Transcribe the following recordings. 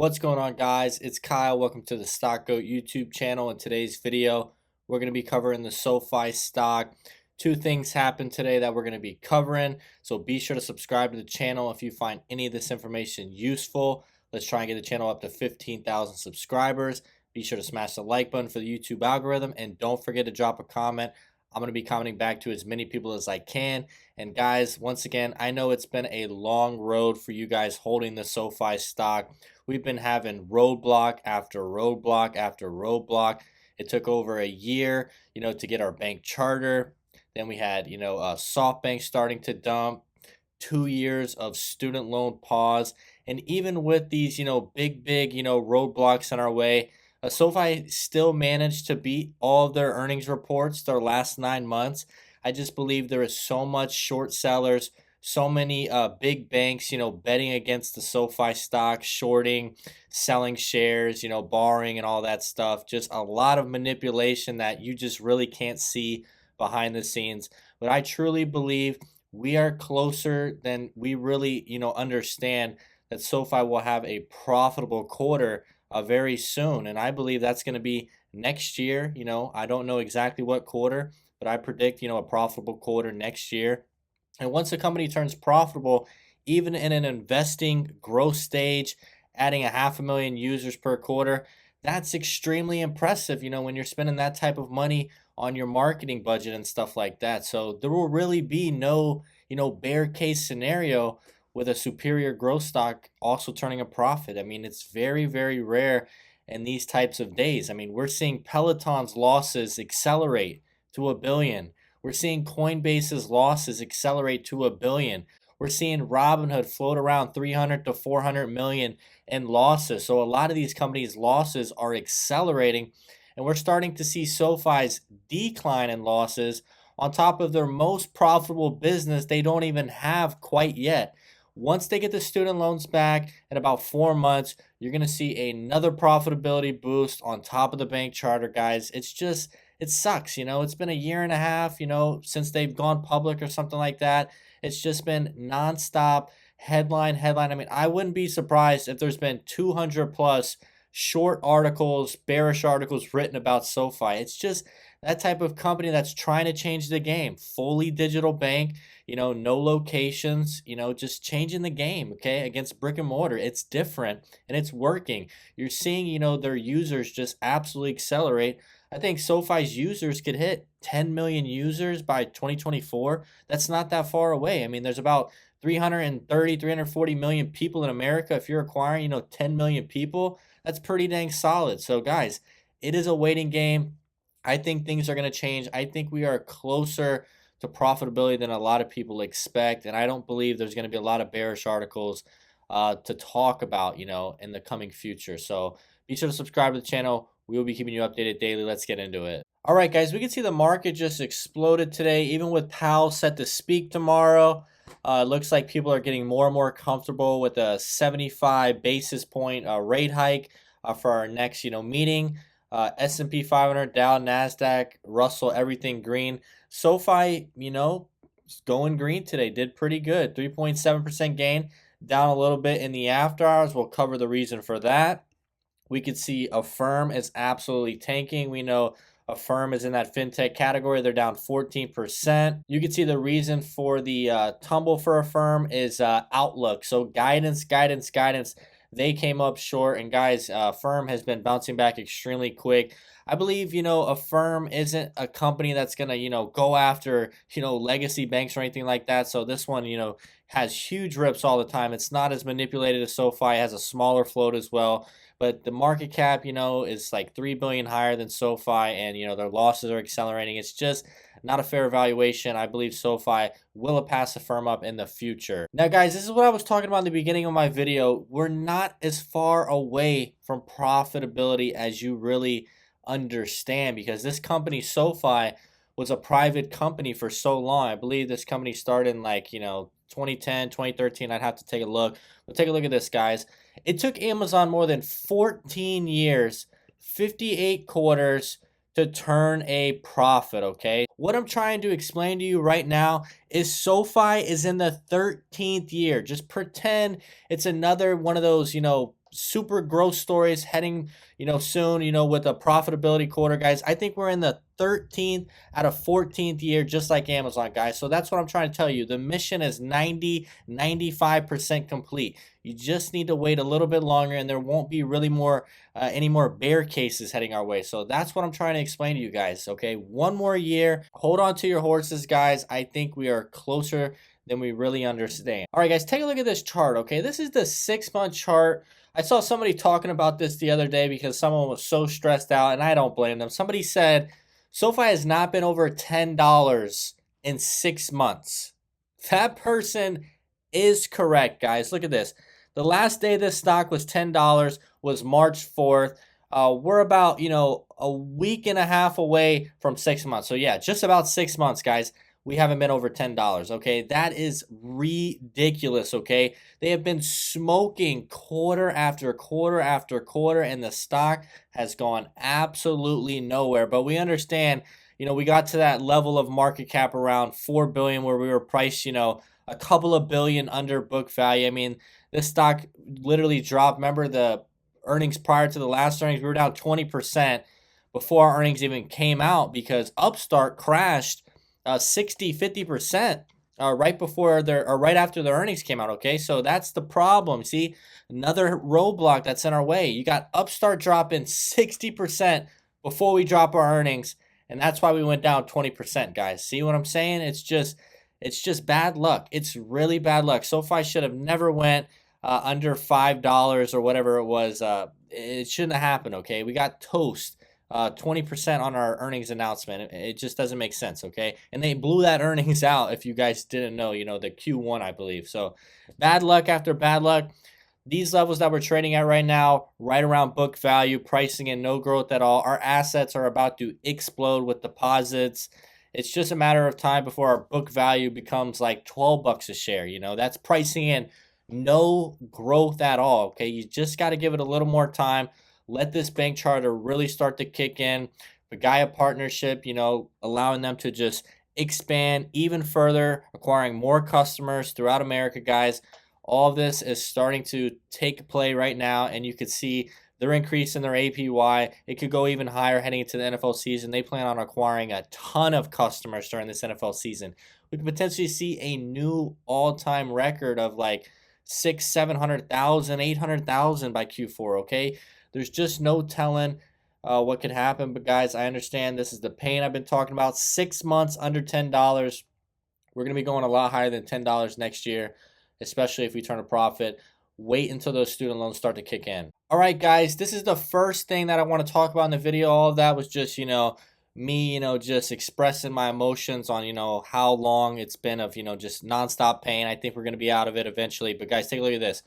What's going on, guys? It's Kyle. Welcome to the Stock Goat YouTube channel. In today's video, we're going to be covering the SoFi stock. Two things happened today that we're going to be covering, so be sure to subscribe to the channel if you find any of this information useful. Let's try and get the channel up to 15,000 subscribers. Be sure to smash the like button for the YouTube algorithm, and don't forget to drop a comment. I'm going to be commenting back to as many people as I can. And guys, once again, I know it's been a long road for you guys holding the SoFi stock. We've been having roadblock after roadblock after roadblock. It took over a year, to get our bank charter. Then we had, SoftBank starting to dump, 2 years of student loan pause. And even with these, big, roadblocks in our way, SoFi still managed to beat all of their earnings reports their last 9 months. I just believe there is so much short sellers, so many big banks, betting against the SoFi stock, shorting, selling shares, borrowing and all that stuff. Just a lot of manipulation that you just really can't see behind the scenes. But I truly believe we are closer than we really, understand that SoFi will have a profitable quarter very soon. And I believe that's going to be next year. I don't know exactly what quarter, but I predict, a profitable quarter next year. And once a company turns profitable, even in an investing growth stage, adding 500,000 users per quarter, that's extremely impressive, when you're spending that type of money on your marketing budget and stuff like that. So there will really be no, bear case scenario with a superior growth stock also turning a profit. I mean, it's very, very rare in these types of days. I mean, we're seeing Peloton's losses accelerate to 1 billion. We're seeing Coinbase's losses accelerate to 1 billion. We're seeing Robinhood float around 300 to 400 million in losses. So a lot of these companies' losses are accelerating, and we're starting to see SoFi's decline in losses on top of their most profitable business they don't even have quite yet. Once they get the student loans back in about 4 months, you're going to see another profitability boost on top of the bank charter, guys. It sucks. It's been a year and a half, since they've gone public or something like that. It's just been nonstop headline. I mean, I wouldn't be surprised if there's been 200 plus short articles, bearish articles written about SoFi. It's just that type of company that's trying to change the game. Fully digital bank, no locations, just changing the game, okay, against brick and mortar. It's different and it's working. You're seeing, their users just absolutely accelerate. I think SoFi's users could hit 10 million users by 2024. That's not that far away. I mean, there's about 330, 340 million people in America. If you're acquiring, 10 million people, that's pretty dang solid. So, guys, it is a waiting game. I think things are going to change. I think we are closer to profitability than a lot of people expect. And I don't believe there's going to be a lot of bearish articles to talk about, in the coming future. So be sure to subscribe to the channel. We will be keeping you updated daily. Let's get into it. All right, guys, we can see the market just exploded today, even with Powell set to speak tomorrow. It looks like people are getting more and more comfortable with a 75 basis point rate hike for our next, meeting. S&P 500, Dow, NASDAQ, Russell, everything green. SoFi, going green today, did pretty good. 3.7% gain, down a little bit in the after hours. We'll cover the reason for that. We could see Affirm is absolutely tanking. We know Affirm is in that fintech category. They're down 14%. You can see the reason for the tumble for Affirm is outlook. So guidance. They came up short, and guys, Affirm has been bouncing back extremely quick. I believe, Affirm isn't a company that's going to, go after, legacy banks or anything like that. So this one, has huge rips all the time. It's not as manipulated as SoFi. It has a smaller float as well. But the market cap, is like 3 billion higher than SoFi, and, their losses are accelerating. It's just not a fair valuation. I believe SoFi will pass Affirm up in the future. Now, guys, this is what I was talking about in the beginning of my video. We're not as far away from profitability as you really understand, because this company, SoFi, was a private company for so long. I believe this company started in 2010, 2013. I'd have to take a look. But take a look at this, guys. It took Amazon more than 14 years, 58 quarters to turn a profit, okay? What I'm trying to explain to you right now is SoFi is in the 13th year. Just pretend it's another one of those, super growth stories heading, soon, with a profitability quarter, guys. I think we're in the 13th out of 14th year, just like Amazon, guys. So that's what I'm trying to tell you. The mission is 95% complete. You just need to wait a little bit longer, and there won't be really any more bear cases heading our way. So that's what I'm trying to explain to you guys. Okay, one more year. Hold on to your horses, guys. I think we are closer than we really understand. All right, guys, take a look at this chart. Okay, this is the 6-month chart. I saw somebody talking about this the other day because someone was so stressed out, and I don't blame them. Somebody said SoFi has not been over $10 in 6 months. That person is correct, guys. Look at this. The last day this stock was $10 was March 4th. We're about, a week and a half away from 6 months. So yeah, just about 6 months, guys. We haven't been over $10, okay? That is ridiculous, okay? They have been smoking quarter after quarter after quarter, and the stock has gone absolutely nowhere. But we understand, we got to that level of market cap around $4 billion where we were priced, a couple of billion under book value. I mean, this stock literally dropped. Remember the earnings prior to the last earnings? We were down 20% before our earnings even came out because Upstart crashed 50% right before or right after the earnings came out. Okay, so that's the problem. See, another roadblock that's in our way. You got Upstart dropping 60% before we drop our earnings, and that's why we went down 20%, guys. See what I'm saying? It's just bad luck. It's really bad luck. SoFi should have never went under $5 or whatever it was. It shouldn't have happened. Okay, we got toast. 20% on our earnings announcement. It just doesn't make sense, okay? And they blew that earnings out, if you guys didn't know, the Q1, I believe. So bad luck after bad luck. These levels that we're trading at right now, right around book value, pricing in no growth at all. Our assets are about to explode with deposits. It's just a matter of time before our book value becomes like 12 bucks a share. That's pricing in no growth at all, okay? You just got to give it a little more time. Let this bank charter really start to kick in. The Gaia partnership, allowing them to just expand even further, acquiring more customers throughout America, guys. All of this is starting to take play right now, and you could see they're increasing their APY. It could go even higher heading into the NFL season. They plan on acquiring a ton of customers during this NFL season. We could potentially see a new all-time record of like 700,000, 800,000 by Q4, okay? There's just no telling what could happen. But, guys, I understand this is the pain I've been talking about. 6 months under $10. We're going to be going a lot higher than $10 next year, especially if we turn a profit. Wait until those student loans start to kick in. All right, guys, this is the first thing that I want to talk about in the video. All of that was just, me, just expressing my emotions on, how long it's been of, just nonstop pain. I think we're going to be out of it eventually. But, guys, take a look at this.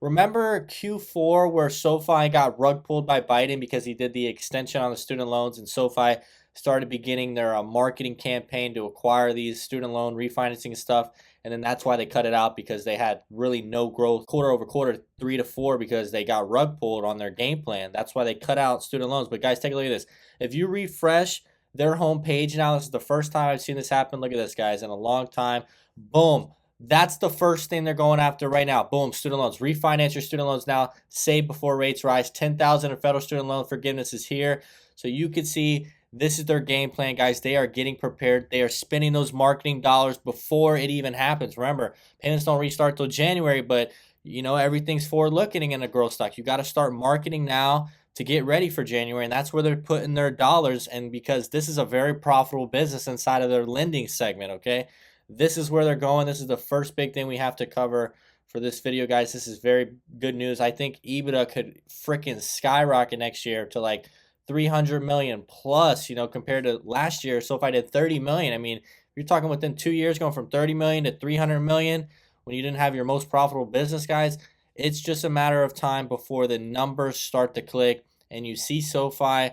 Remember Q4 where SoFi got rug pulled by Biden because he did the extension on the student loans, and SoFi started beginning their marketing campaign to acquire these student loan refinancing stuff, and then that's why they cut it out because they had really no growth quarter over quarter, 3 to 4, because they got rug pulled on their game plan. That's why they cut out student loans. But guys, take a look at this. If you refresh their homepage now, this is the first time I've seen this happen. Look at this, guys, in a long time. Boom. That's the first thing they're going after right now. Boom, student loans. Refinance your student loans now. Save before rates rise. 10,000 in federal student loan forgiveness is here. So you can see this is their game plan, guys. They are getting prepared. They are spending those marketing dollars before it even happens. Remember, payments don't restart till January, but everything's forward looking in a growth stock. You got to start marketing now to get ready for January, and that's where they're putting their dollars. And because this is a very profitable business inside of their lending segment, okay? This is where they're going. This is the first big thing we have to cover for this video, guys. This is very good news. I think EBITDA could freaking skyrocket next year to like 300 million plus, compared to last year. So if I did 30 million, I mean, you're talking within 2 years going from 30 million to 300 million when you didn't have your most profitable business, guys. It's just a matter of time before the numbers start to click and you see SoFi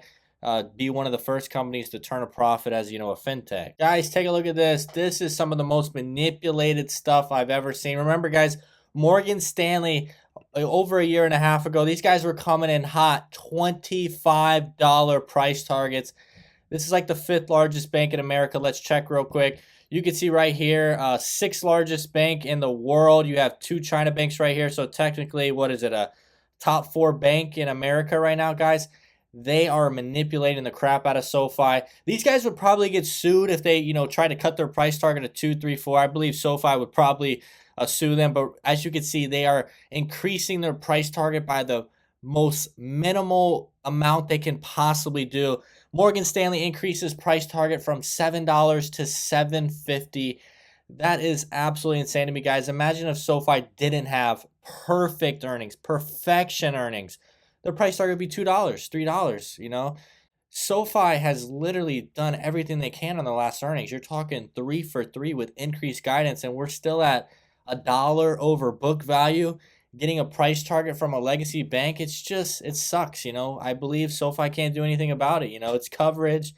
be one of the first companies to turn a profit as, a fintech. Guys, take a look at this. This is some of the most manipulated stuff I've ever seen. Remember, guys, Morgan Stanley, over a year and a half ago, these guys were coming in hot, $25 price targets. This is like the 5th largest bank in America. Let's check real quick. You can see right here, 6th largest bank in the world. You have 2 China banks right here. So technically, what is it? top 4 bank in America right now, guys. They are manipulating the crap out of SoFi. These guys would probably get sued if they, try to cut their price target to 2, 3, 4. I believe SoFi would probably sue them. But as you can see, they are increasing their price target by the most minimal amount they can possibly do. Morgan Stanley increases price target from $7 to $7.50. That is absolutely insane to me, guys. Imagine if SoFi didn't have perfect earnings, perfection earnings. Their price target would be $2, $3. SoFi has literally done everything they can on the last earnings. You're talking 3 for 3 with increased guidance, and we're still at $1 over book value. Getting a price target from a legacy bank, it sucks. I believe SoFi can't do anything about it. It's coverage.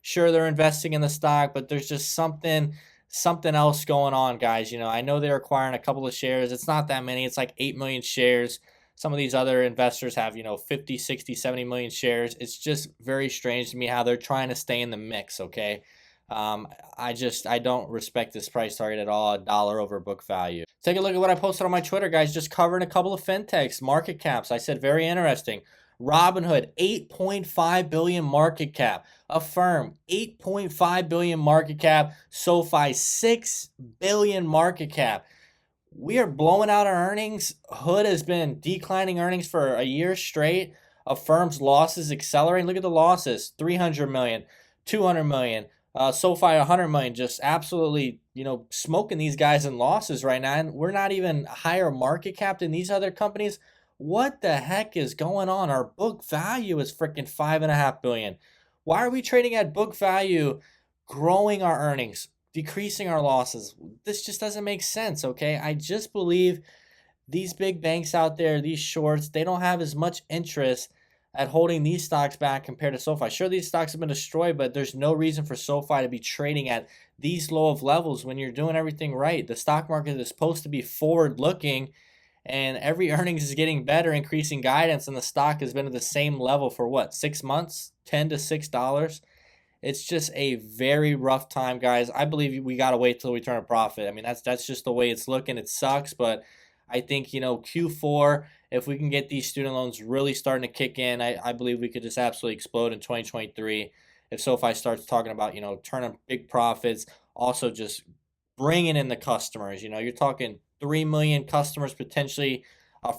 Sure, they're investing in the stock, but there's just something else going on, guys. I know they're acquiring a couple of shares. It's not that many. It's like 8 million shares. Some of these other investors have, 50, 60, 70 million shares. It's just very strange to me how they're trying to stay in the mix, okay? I don't respect this price target at all, $1 over book value. Take a look at what I posted on my Twitter, guys, just covering a couple of fintechs, market caps. I said very interesting. Robinhood, 8.5 billion market cap. Affirm, 8.5 billion market cap. SoFi, 6 billion market cap. We are blowing out our earnings. Hood has been declining earnings for a year straight. Affirm's losses accelerating. Look at the losses: 300 million, 200 million. SoFi 100 million. Just absolutely, smoking these guys in losses right now. And we're not even higher market cap than these other companies. What the heck is going on? Our book value is freaking 5.5 billion. Why are we trading at book value, growing our earnings, decreasing our losses? This just doesn't make sense, okay? I just believe these big banks out there, these shorts, they don't have as much interest at holding these stocks back compared to SoFi. Sure, these stocks have been destroyed, but there's no reason for SoFi to be trading at these low of levels when you're doing everything right. The stock market is supposed to be forward looking, and every earnings is getting better, increasing guidance, and the stock has been at the same level for what, 6 months, $10 to $6. It's just a very rough time, guys. I believe we got to wait till we turn a profit. I mean, that's just the way it's looking. It sucks, but I think, Q4, if we can get these student loans really starting to kick in, I believe we could just absolutely explode in 2023. If SoFi starts talking about, turning big profits, also just bringing in the customers. You're talking 3 million customers potentially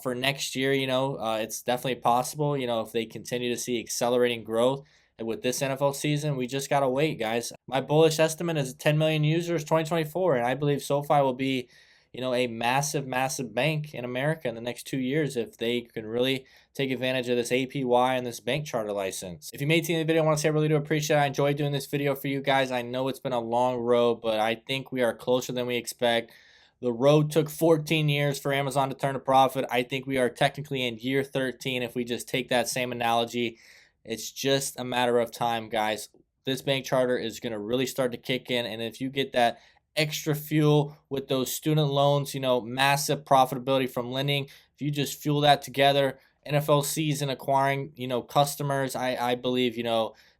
for next year. It's definitely possible, if they continue to see accelerating growth. And with this NFL season, we just got to wait, guys. My bullish estimate is 10 million users 2024, and I believe SoFi will be, a massive, massive bank in America in the next 2 years if they can really take advantage of this APY and this bank charter license. If you made it to the end of the video, I want to say I really do appreciate it. I enjoyed doing this video for you guys. I know it's been a long road, but I think we are closer than we expect. The road took 14 years for Amazon to turn a profit. I think we are technically in year 13 if we just take that same analogy. It's just a matter of time, guys. This bank charter is going to really start to kick in, and if you get that extra fuel with those student loans, massive profitability from lending, if you just fuel that together, NFL season acquiring, customers, I believe,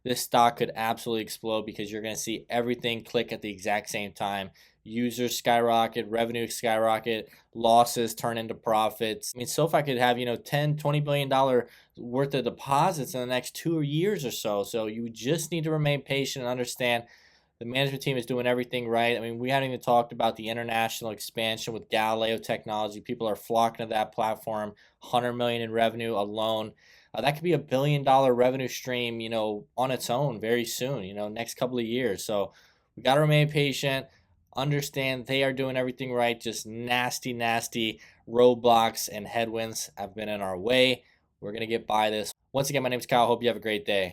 this stock could absolutely explode because you're going to see everything click at the exact same time. Users skyrocket, revenue skyrocket, losses turn into profits. I mean, SoFi could have, $10-20 billion worth of deposits in the next 2 years or so. So you just need to remain patient and understand the management team is doing everything right. I mean, we haven't even talked about the international expansion with Galileo technology. People are flocking to that platform. 100 million in revenue alone. That could be $1 billion revenue stream, on its own very soon, next couple of years. So we got to remain patient. Understand they are doing everything right. Just nasty, nasty roadblocks and headwinds have been in our way. We're going to get by this. Once again, my name is Kyle. Hope you have a great day.